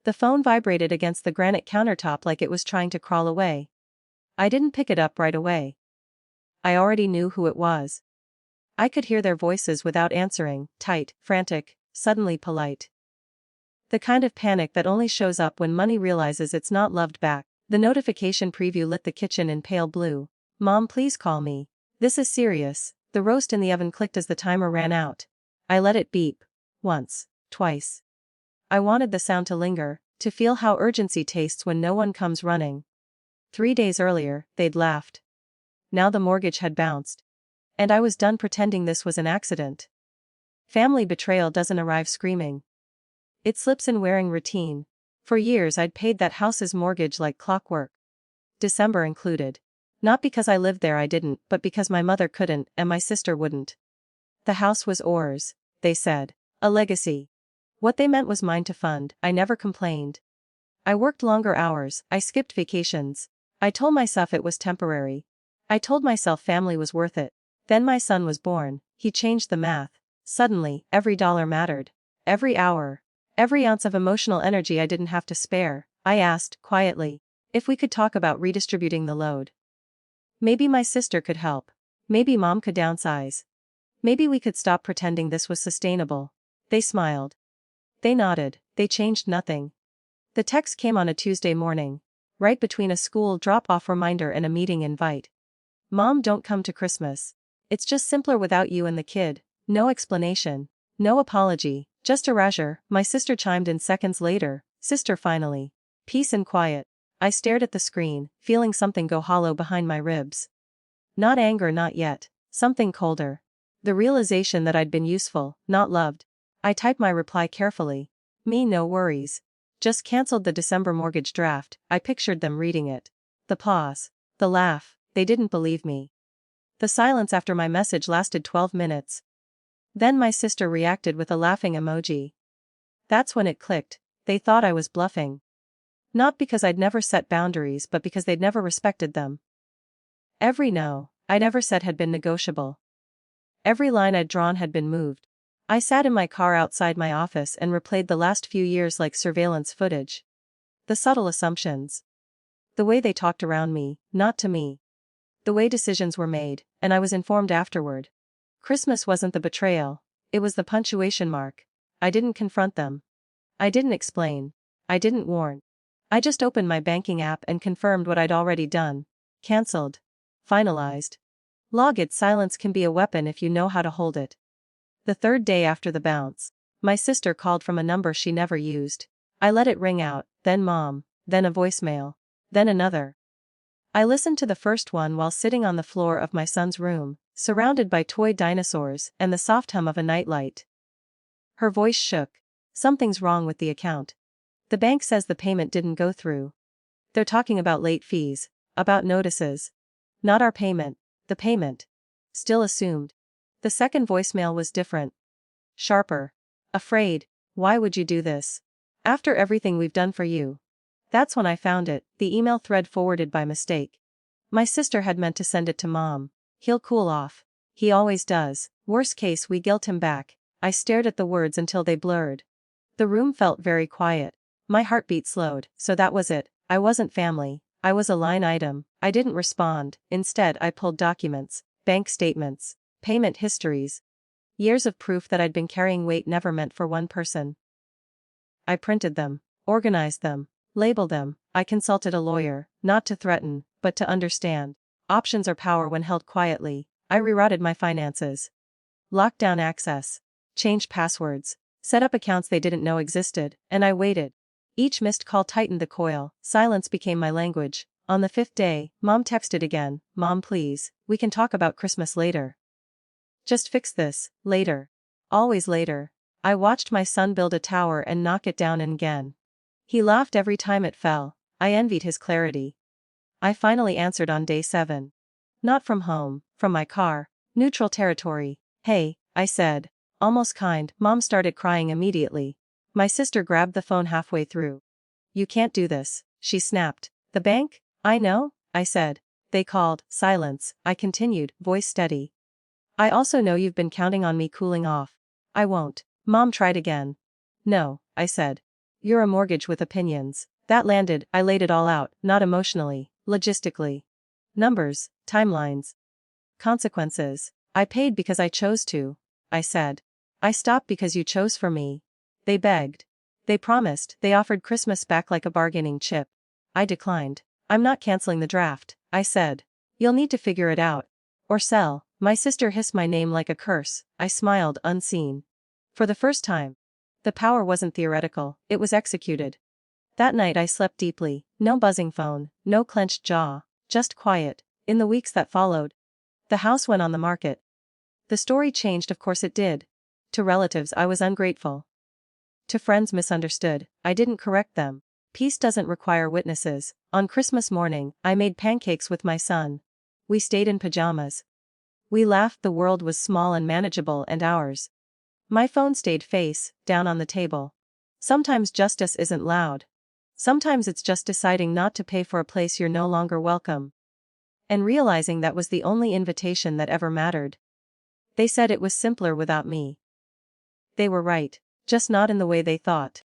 The phone vibrated against the granite countertop like it was trying to crawl away. I didn't pick it up right away. I already knew who it was. I could hear their voices without answering, tight, frantic, suddenly polite. The kind of panic that only shows up when money realizes it's not loved back. The notification preview lit the kitchen in pale blue. "Mom, please call me. This is serious." The roast in the oven clicked as the timer ran out. I let it beep. Once, twice. I wanted the sound to linger, to feel how urgency tastes when no one comes running. 3 days earlier, they'd laughed. Now the mortgage had bounced. And I was done pretending this was an accident. Family betrayal doesn't arrive screaming. It slips in wearing routine. For years I'd paid that house's mortgage like clockwork. December included. Not because I lived there, I didn't, but because my mother couldn't and my sister wouldn't. The house was ours, they said. A legacy. What they meant was mine to fund. I never complained. I worked longer hours, I skipped vacations. I told myself it was temporary. I told myself family was worth it. Then my son was born. He changed the math. Suddenly, every dollar mattered. Every hour. Every ounce of emotional energy I didn't have to spare. I asked, quietly, if we could talk about redistributing the load. Maybe my sister could help. Maybe Mom could downsize. Maybe we could stop pretending this was sustainable. They smiled. They nodded. They changed nothing. The text came on a Tuesday morning, right between a school drop-off reminder and a meeting invite. "Mom, don't come to Christmas. It's just simpler without you and the kid." No explanation. No apology. Just erasure. My sister chimed in seconds later. "Sister, finally. Peace and quiet." I stared at the screen, feeling something go hollow behind my ribs. Not anger, not yet. Something colder. The realization that I'd been useful, not loved. I typed my reply carefully. "Me, no worries. Just canceled the December mortgage draft." I pictured them reading it. The pause. The laugh. They didn't believe me. The silence after my message lasted 12 minutes. Then my sister reacted with a laughing emoji. That's when it clicked. They thought I was bluffing. Not because I'd never set boundaries, but because they'd never respected them. Every no I'd ever said had been negotiable. Every line I'd drawn had been moved. I sat in my car outside my office and replayed the last few years like surveillance footage. The subtle assumptions. The way they talked around me, not to me. The way decisions were made, and I was informed afterward. Christmas wasn't the betrayal, it was the punctuation mark. I didn't confront them. I didn't explain. I didn't warn. I just opened my banking app and confirmed what I'd already done. Cancelled. Finalized. Log it. Silence can be a weapon if you know how to hold it. The third day after the bounce, my sister called from a number she never used. I let it ring out, then Mom, then a voicemail, then another. I listened to the first one while sitting on the floor of my son's room, surrounded by toy dinosaurs and the soft hum of a nightlight. Her voice shook. "Something's wrong with the account. The bank says the payment didn't go through. They're talking about late fees, about notices. Not our payment, the payment. Still assumed." The second voicemail was different. Sharper. "Afraid. Why would you do this? After everything we've done for you." That's when I found it, the email thread forwarded by mistake. My sister had meant to send it to Mom. "He'll cool off. He always does. Worst case, we guilt him back." I stared at the words until they blurred. The room felt very quiet. My heartbeat slowed. So that was it. I wasn't family. I was a line item. I didn't respond. Instead, I pulled documents, bank statements, payment histories. Years of proof that I'd been carrying weight never meant for one person. I printed them, organized them, labeled them. I consulted a lawyer, not to threaten, but to understand. Options are power when held quietly. I rerouted my finances. Locked down access. Changed passwords. Set up accounts they didn't know existed, and I waited. Each missed call tightened the coil. Silence became my language. On the 5th day, Mom texted again. "Mom, please, we can talk about Christmas later. Just fix this, later." Always later. I watched my son build a tower and knock it down again. He laughed every time it fell. I envied his clarity. I finally answered on day 7. Not from home, from my car. Neutral territory. "Hey," I said. Almost kind. Mom started crying immediately. My sister grabbed the phone halfway through. "You can't do this," she snapped. "The bank?" "I know," I said. "They called." Silence. I continued, voice steady. "I also know you've been counting on me cooling off." "I won't." Mom tried again. "No," I said. You're a mortgage with opinions. That landed, I laid it all out, not emotionally, logistically. Numbers, timelines, consequences. I paid because I chose to, I said. I stopped because you chose for me. They begged. They promised, they offered Christmas back like a bargaining chip. I declined. I'm not canceling the draft, I said. You'll need to figure it out. Or sell. My sister hissed my name like a curse. I smiled, unseen. For the first time. The power wasn't theoretical, it was executed. That night I slept deeply, no buzzing phone, no clenched jaw, just quiet. In the weeks that followed, the house went on the market. The story changed, of course it did. To relatives I was ungrateful. To friends misunderstood, I didn't correct them. Peace doesn't require witnesses. On Christmas morning, I made pancakes with my son. We stayed in pajamas. We laughed, the world was small and manageable, and ours. My phone stayed face down on the table. Sometimes justice isn't loud. Sometimes it's just deciding not to pay for a place you're no longer welcome. And realizing that was the only invitation that ever mattered. They said it was simpler without me. They were right, just not in the way they thought.